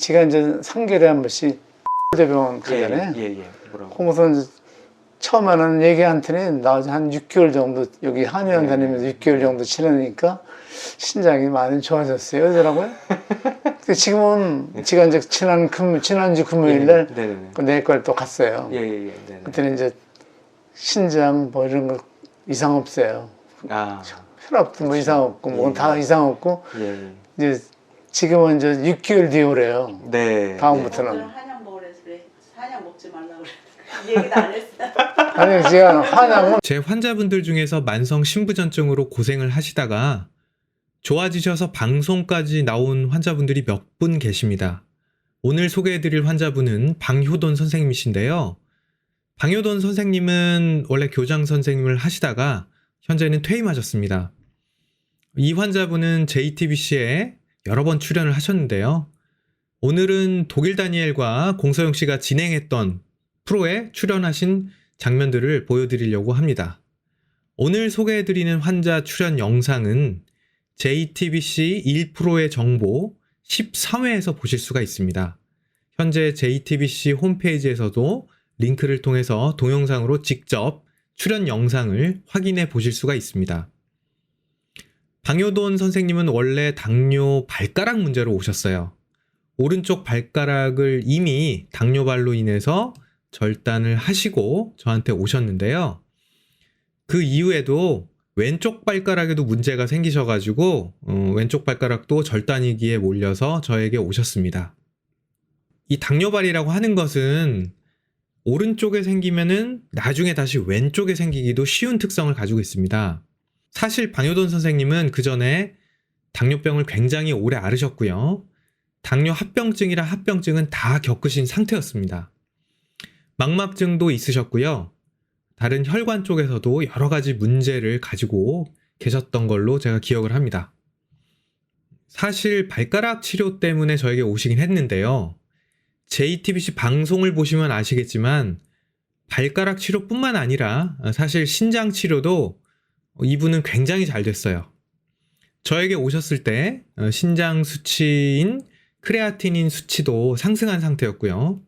제가 이제 3개월에 한 번씩 대병원 가잖아요. 뭐라고? 그러고서 처음에는 얘기한테는 나 한 6개월 정도 여기 한의원 다니면서 6개월 정도 지나니까 신장이 많이 좋아졌어요. 그러더라고요. 근데 지금은 제가 이제 지난주 금요일날 그 내과를 또 갔어요. 그때는 이제 신장 뭐 이런 거 이상 없어요. 혈압도 뭐 이상 없고 뭐 다 이상 없고 이제 지금은 이제 6개월 뒤에 오래요. 다음부터는. 한약 먹으래서 그래. 한약 먹지 말라 그래. 이 얘기도 안 했어. 아니 제가 한약은 제 환자분들 중에서 만성 신부전증으로 고생을 하시다가 좋아지셔서 방송까지 나온 환자분들이 몇 분 계십니다. 오늘 소개해드릴 환자분은 방효돈 선생님이신데요. 방효돈 선생님은 원래 교장 선생님을 하시다가 현재는 퇴임하셨습니다. 이 환자분은 JTBC에 여러 번 출연을 하셨는데요. 오늘은 독일 다니엘과 공서영 씨가 진행했던 프로에 출연하신 장면들을 보여드리려고 합니다. 오늘 소개해드리는 환자 출연 영상은 JTBC 1프로의 정보 13회에서 보실 수가 있습니다. 현재 JTBC 홈페이지에서도 링크를 통해서 동영상으로 직접 출연 영상을 확인해 보실 수가 있습니다. 방효돈 선생님은 원래 당뇨 발가락 문제로 오셨어요. 오른쪽 발가락을 이미 당뇨발로 인해서 절단을 하시고 저한테 오셨는데요. 그 이후에도 왼쪽 발가락에도 문제가 생기셔가지고 왼쪽 발가락도 절단위기에 몰려서 저에게 오셨습니다. 이 당뇨발이라고 하는 것은 오른쪽에 생기면은 나중에 다시 왼쪽에 생기기도 쉬운 특성을 가지고 있습니다. 사실 방효돈 선생님은 그 전에 당뇨병을 굉장히 오래 앓으셨고요. 당뇨 합병증이랑 합병증은 다 겪으신 상태였습니다. 망막증도 있으셨고요. 다른 혈관 쪽에서도 여러 가지 문제를 가지고 계셨던 걸로 제가 기억을 합니다. 사실 발가락 치료 때문에 저에게 오시긴 했는데요. JTBC 방송을 보시면 아시겠지만 발가락 치료뿐만 아니라 사실 신장 치료도 이분은 굉장히 잘 됐어요. 저에게 오셨을 때 신장 수치인 크레아티닌 수치도 상승한 상태였고요.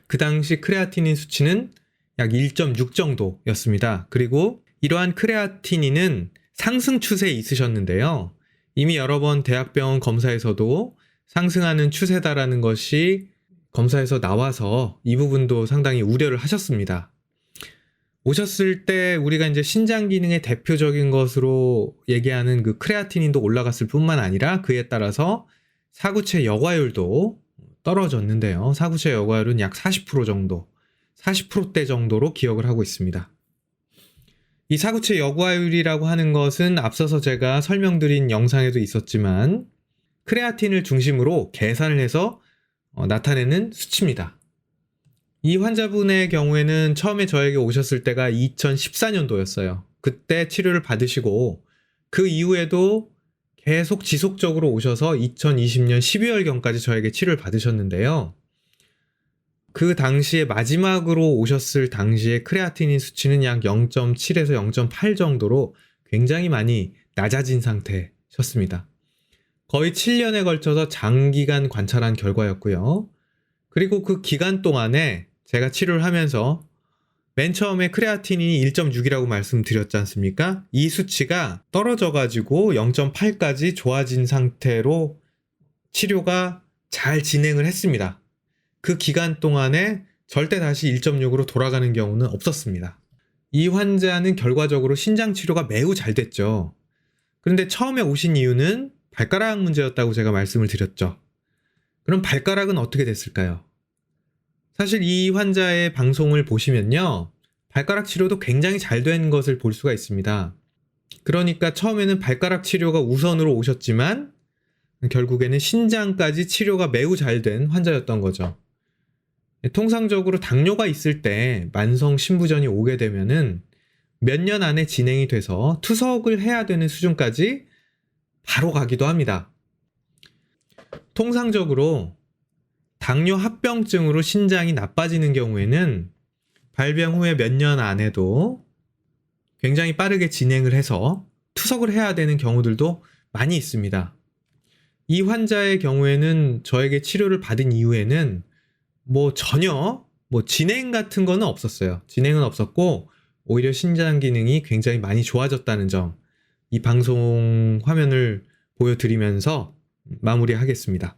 그 당시 크레아티닌 수치는 약 1.6 정도였습니다. 그리고 이러한 크레아티닌은 상승 추세에 있으셨는데요. 이미 여러 번 대학병원 검사에서도 상승하는 추세다라는 것이 검사에서 나와서 이 부분도 상당히 우려를 하셨습니다. 오셨을 때 우리가 이제 신장 기능의 대표적인 것으로 얘기하는 그 크레아티닌도 올라갔을 뿐만 아니라 그에 따라서 사구체 여과율도 떨어졌는데요. 사구체 여과율은 약 40% 정도, 40%대 정도로 기억을 하고 있습니다. 이 사구체 여과율이라고 하는 것은 앞서서 제가 설명드린 영상에도 있었지만 크레아틴을 중심으로 계산을 해서 나타내는 수치입니다. 이 환자분의 경우에는 처음에 저에게 오셨을 때가 2014년도였어요. 그때 치료를 받으시고 그 이후에도 계속 지속적으로 오셔서 2020년 12월경까지 저에게 치료를 받으셨는데요. 그 당시에 마지막으로 오셨을 당시에 크레아티닌 수치는 약 0.7에서 0.8 정도로 굉장히 많이 낮아진 상태셨습니다. 거의 7년에 걸쳐서 장기간 관찰한 결과였고요. 그리고 그 기간 동안에 제가 치료를 하면서 맨 처음에 크레아티닌이 1.6이라고 말씀드렸지 않습니까? 이 수치가 떨어져가지고 0.8까지 좋아진 상태로 치료가 잘 진행을 했습니다. 그 기간 동안에 절대 다시 1.6으로 돌아가는 경우는 없었습니다. 이 환자는 결과적으로 신장 치료가 매우 잘 됐죠. 그런데 처음에 오신 이유는 발가락 문제였다고 제가 말씀을 드렸죠. 그럼 발가락은 어떻게 됐을까요? 사실 이 환자의 방송을 보시면요. 발가락 치료도 굉장히 잘 된 것을 볼 수가 있습니다. 그러니까 처음에는 발가락 치료가 우선으로 오셨지만 결국에는 신장까지 치료가 매우 잘 된 환자였던 거죠. 통상적으로 당뇨가 있을 때 만성 신부전이 오게 되면은 몇 년 안에 진행이 돼서 투석을 해야 되는 수준까지 바로 가기도 합니다. 통상적으로 당뇨 합병증으로 신장이 나빠지는 경우에는 발병 후에 몇 년 안에도 굉장히 빠르게 진행을 해서 투석을 해야 되는 경우들도 많이 있습니다. 이 환자의 경우에는 저에게 치료를 받은 이후에는 뭐 전혀 뭐 진행 같은 거는 없었어요. 진행은 없었고 오히려 신장 기능이 굉장히 많이 좋아졌다는 점, 이 방송 화면을 보여드리면서 마무리하겠습니다.